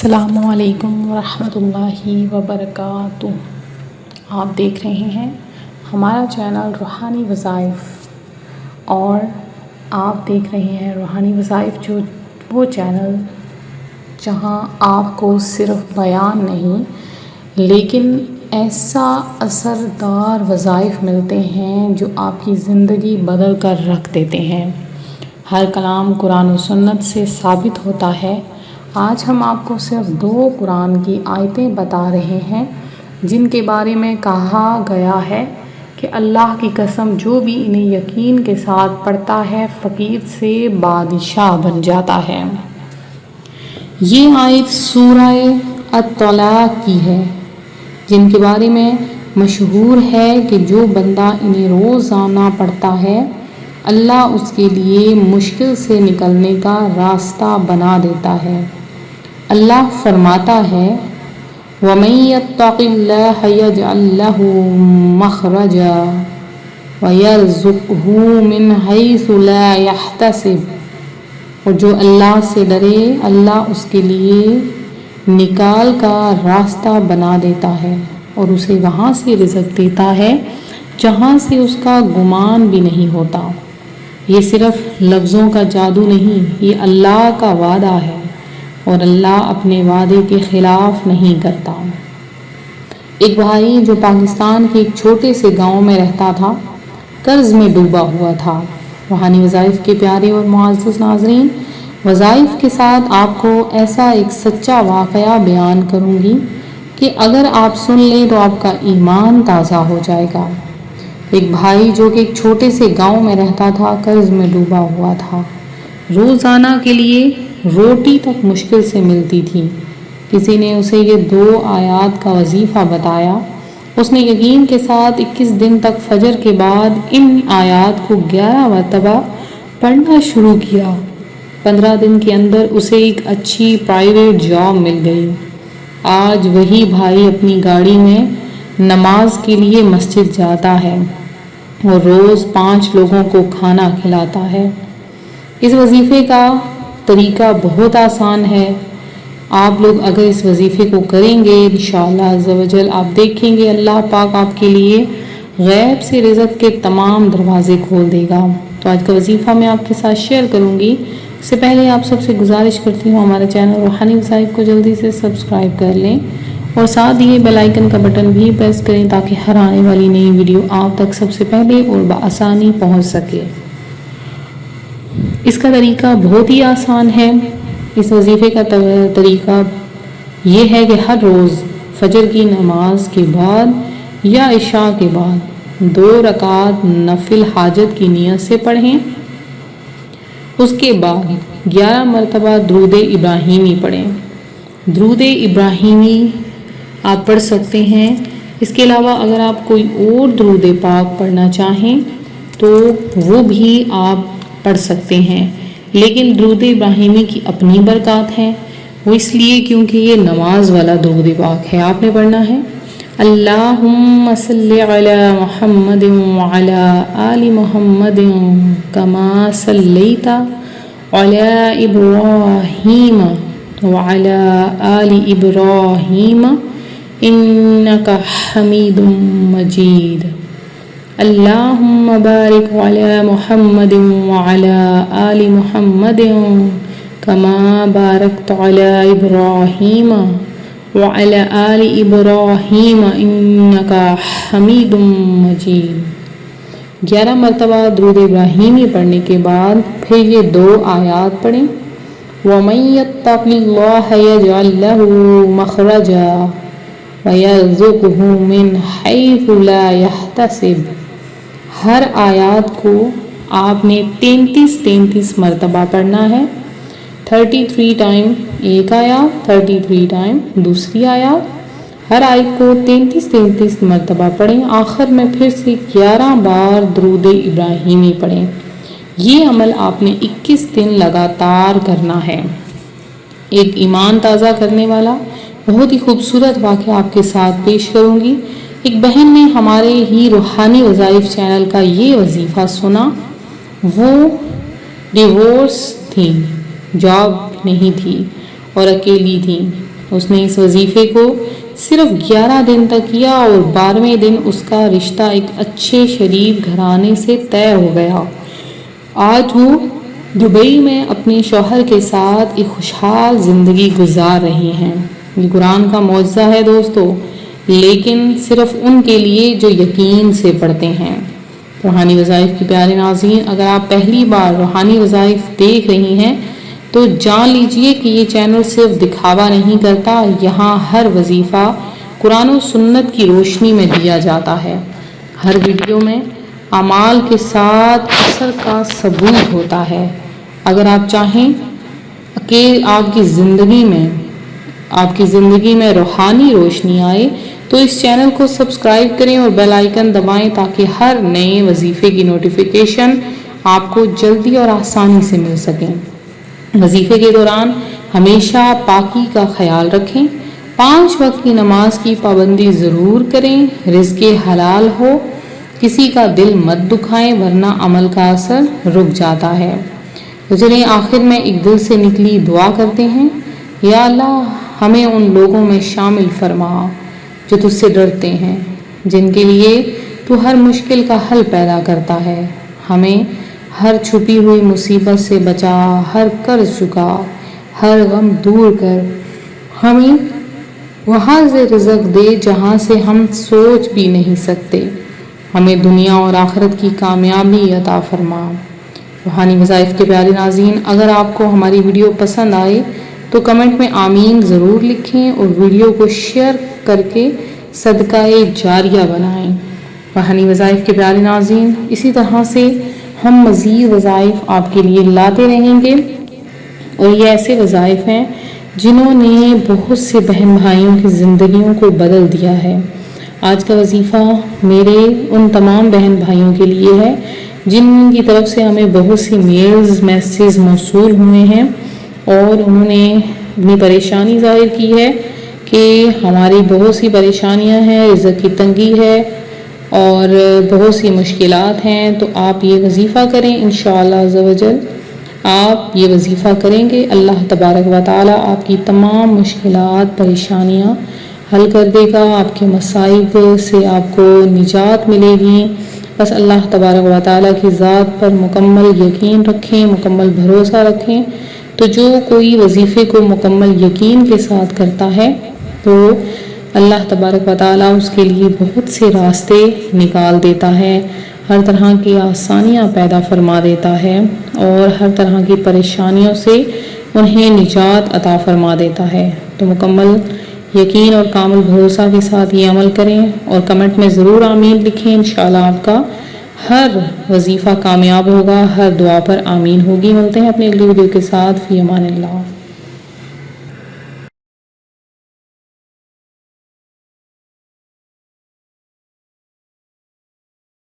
السلام علیکم ورحمۃ اللہ وبرکاتہ۔ آپ دیکھ رہے ہیں ہمارا چینل روحانی وظائف، اور آپ دیکھ رہے ہیں روحانی وظائف جو وہ چینل جہاں آپ کو صرف بیان نہیں لیکن ایسا اثردار وظائف ملتے ہیں جو آپ کی زندگی بدل کر رکھ دیتے ہیں۔ ہر کلام قرآن و سنت سے ثابت ہوتا ہے۔ آج ہم آپ کو صرف 2 قرآن کی آیتیں بتا رہے ہیں جن کے بارے میں کہا گیا ہے کہ اللہ کی قسم جو بھی انہیں یقین کے ساتھ پڑھتا ہے فقیر سے بادشاہ بن جاتا ہے۔ یہ آیت سورہ الطلاق کی ہے، جن کے بارے میں مشہور ہے کہ جو بندہ انہیں روزانہ پڑھتا ہے اللہ اس کے لیے مشکل سے نکلنے کا راستہ بنا دیتا ہے۔ اللہ فرماتا ہے وَمَن يَتَّقِ اللَّهَ يَجْعَل لَّهُ مَخْرَجًا وَيَرْزُقْهُ مِنْ حَيْثُ لَا يَحْتَسِبُ، اور جو اللہ سے ڈرے اللہ اس کے لیے نکال کا راستہ بنا دیتا ہے اور اسے وہاں سے رزق دیتا ہے جہاں سے اس کا گمان بھی نہیں ہوتا۔ یہ صرف لفظوں کا جادو نہیں، یہ اللہ کا وعدہ ہے اور اللہ اپنے وعدے کے خلاف نہیں کرتا۔ ایک بھائی جو پاکستان کے ایک چھوٹے سے گاؤں میں رہتا تھا قرض میں ڈوبا ہوا تھا۔ روحانی وظائف کے پیارے اور معزز ناظرین، وظائف کے ساتھ آپ کو ایسا ایک سچا واقعہ بیان کروں گی کہ اگر آپ سن لیں تو آپ کا ایمان تازہ ہو جائے گا۔ ایک بھائی جو کہ ایک چھوٹے سے گاؤں میں رہتا تھا قرض میں ڈوبا ہوا تھا۔ روزانہ کے لیے روٹی تک مشکل سے ملتی تھی۔ کسی نے اسے یہ 2 آیات کا وظیفہ بتایا۔ اس نے یقین کے ساتھ 21 دن تک فجر کے بعد ان آیات کو 11 مرتبہ پڑھنا شروع کیا۔ 15 دن کے اندر اسے ایک اچھی پرائیویٹ جاب مل گئی۔ آج وہی بھائی اپنی گاڑی میں نماز کے لیے مسجد جاتا ہے اور روز 5 لوگوں کو کھانا کھلاتا ہے۔ اس وظیفے کا طریقہ بہت آسان ہے۔ آپ لوگ اگر اس وظیفے کو کریں گے انشاءاللہ عز و جل آپ دیکھیں گے اللہ پاک آپ کے لیے غیب سے رزق کے تمام دروازے کھول دے گا۔ تو آج کا وظیفہ میں آپ کے ساتھ شیئر کروں گی۔ اس سے پہلے آپ سب سے گزارش کرتی ہوں ہمارے چینل روحانی وظائف کو جلدی سے سبسکرائب کر لیں اور ساتھ یہ بیل آئیکن کا بٹن بھی پریس کریں تاکہ ہر آنے والی نئی ویڈیو آپ تک سب سے پہلے اور بآسانی پہنچ سکے۔ اس کا طریقہ بہت ہی آسان ہے۔ اس وظیفے کا طریقہ یہ ہے کہ ہر روز فجر کی نماز کے بعد یا عشاء کے بعد 2 رکعت نفل حاجت کی نیت سے پڑھیں۔ اس کے بعد 11 مرتبہ درود ابراہیمی پڑھیں۔ درود ابراہیمی آپ پڑھ سکتے ہیں۔ اس کے علاوہ اگر آپ کوئی اور درود پاک پڑھنا چاہیں تو وہ بھی آپ پڑھ سکتے ہیں، لیکن درود ابراہیمی کی اپنی برکات ہیں، وہ اس لیے کیونکہ یہ نماز والا درود پاک ہے۔ آپ نے پڑھنا ہے اللہم صلی علی محمد وعلی آل محمد کما صلیت علی ابراہیم وعلی آل ابراہیم انک حمید مجید۔ اللہم بارک علی محمد وعلی آل محمد کما بارکت علی ابراہیم وعلی آل ابراہیم انک حمید مجید۔ 11 مرتبہ درود ابراہیمی پڑھنے کے بعد پھر یہ 2 آیات پڑھیں وَمَن يَتَّقِ اللَّهَ يَجْعَل لَّهُ مَخْرَجًا وَيَرْزُقْهُ مِنْ حَيْثُ لَا يَحْتَسِبُ۔ ہر آیات کو آپ نے 33 مرتبہ پڑھنا ہے۔ 33 ٹائم ایک آیات، 33 ٹائم دوسری آیات، ہر آیت کو 33 مرتبہ پڑھیں۔ آخر میں پھر سے 11 بار درود ابراہیمی پڑھیں۔ یہ عمل آپ نے 21 دن لگاتار کرنا ہے۔ ایک ایمان تازہ کرنے والا بہت ہی خوبصورت واقعہ آپ کے ساتھ پیش کروں گی۔ ایک بہن نے ہمارے ہی روحانی وظائف چینل کا یہ وظیفہ سنا۔ وہ ڈیورس تھی، جاب نہیں تھی اور اکیلی تھی۔ اس نے اس وظیفے کو صرف 11 دن تک کیا اور 12ویں دن اس کا رشتہ ایک اچھے شریف گھرانے سے طے ہو گیا۔ آج وہ دبئی میں اپنے شوہر کے ساتھ ایک خوشحال زندگی گزار رہی ہیں۔ یہ قرآن کا معجزہ ہے دوستو، لیکن صرف ان کے لیے جو یقین سے پڑھتے ہیں۔ روحانی وظائف کی پیارے ناظرین، اگر آپ پہلی بار روحانی وظائف دیکھ رہی ہیں تو جان لیجئے کہ یہ چینل صرف دکھاوا نہیں کرتا، یہاں ہر وظیفہ قرآن و سنت کی روشنی میں دیا جاتا ہے۔ ہر ویڈیو میں اعمال کے ساتھ اثر کا ثبوت ہوتا ہے۔ اگر آپ چاہیں کہ آپ کی زندگی میں روحانی روشنی آئے تو اس چینل کو سبسکرائب کریں اور بیل آئیکن دبائیں تاکہ ہر نئے وظیفے کی نوٹیفیکیشن آپ کو جلدی اور آسانی سے مل سکیں۔ وظیفے کے دوران ہمیشہ پاکی کا خیال رکھیں، 5 وقت کی نماز کی پابندی ضرور کریں، رزق حلال ہو، کسی کا دل مت دکھائیں ورنہ عمل کا اثر رک جاتا ہے۔ تو چلیں آخر میں ایک دل سے نکلی دعا کرتے ہیں۔ یا اللہ، ہمیں ان لوگوں میں شامل فرما جو تجھ سے ڈرتے ہیں، جن کے لیے تو ہر مشکل کا حل پیدا کرتا ہے۔ ہمیں ہر چھپی ہوئی مصیبت سے بچا، ہر قرض چکا، ہر غم دور کر، ہمیں وہاں سے رزق دے جہاں سے ہم سوچ بھی نہیں سکتے، ہمیں دنیا اور آخرت کی کامیابی عطا فرما۔ روحانی وظائف کے پیارے ناظرین، اگر آپ کو ہماری ویڈیو پسند آئے تو کمنٹ میں آمین ضرور لکھیں اور ویڈیو کو شیئر کر کے صدقہ جاریہ بنائیں۔ روحانی وظائف کے پیارے ناظرین، اسی طرح سے ہم مزید وظائف آپ کے لیے لاتے رہیں گے، اور یہ ایسے وظائف ہیں جنہوں نے بہت سے بہن بھائیوں کی زندگیوں کو بدل دیا ہے۔ آج کا وظیفہ میرے ان تمام بہن بھائیوں کے لیے ہے جن کی طرف سے ہمیں بہت سی میسیج موصول ہوئے ہیں اور انہوں نے اپنی پریشانی ظاہر کی ہے کہ ہماری بہت سی پریشانیاں ہیں، رزق کی تنگی ہے اور بہت سی مشکلات ہیں۔ تو آپ یہ وظیفہ کریں، انشاءاللہ عز و جل آپ یہ وظیفہ کریں گے، اللہ تبارک و تعالیٰ آپ کی تمام مشکلات پریشانیاں حل کر دے گا، آپ کے مصائب سے آپ کو نجات ملے گی۔ بس اللہ تبارک و تعالیٰ کی ذات پر مکمل یقین رکھیں، مکمل بھروسہ رکھیں۔ تو جو کوئی وظیفے کو مکمل یقین کے ساتھ کرتا ہے تو اللہ تبارک و تعالیٰ اس کے لیے بہت سے راستے نکال دیتا ہے، ہر طرح کی آسانیاں پیدا فرما دیتا ہے اور ہر طرح کی پریشانیوں سے انہیں نجات عطا فرما دیتا ہے۔ تو مکمل یقین اور کامل بھروسہ کے ساتھ یہ عمل کریں اور کمنٹ میں ضرور آمین لکھیں۔ انشاءاللہ آپ کا ہر وظیفہ کامیاب ہوگا، ہر دعا پر آمین ہوگی۔ ملتے ہیں اپنی اگلی ویڈیو کے ساتھ، فی امان اللہ۔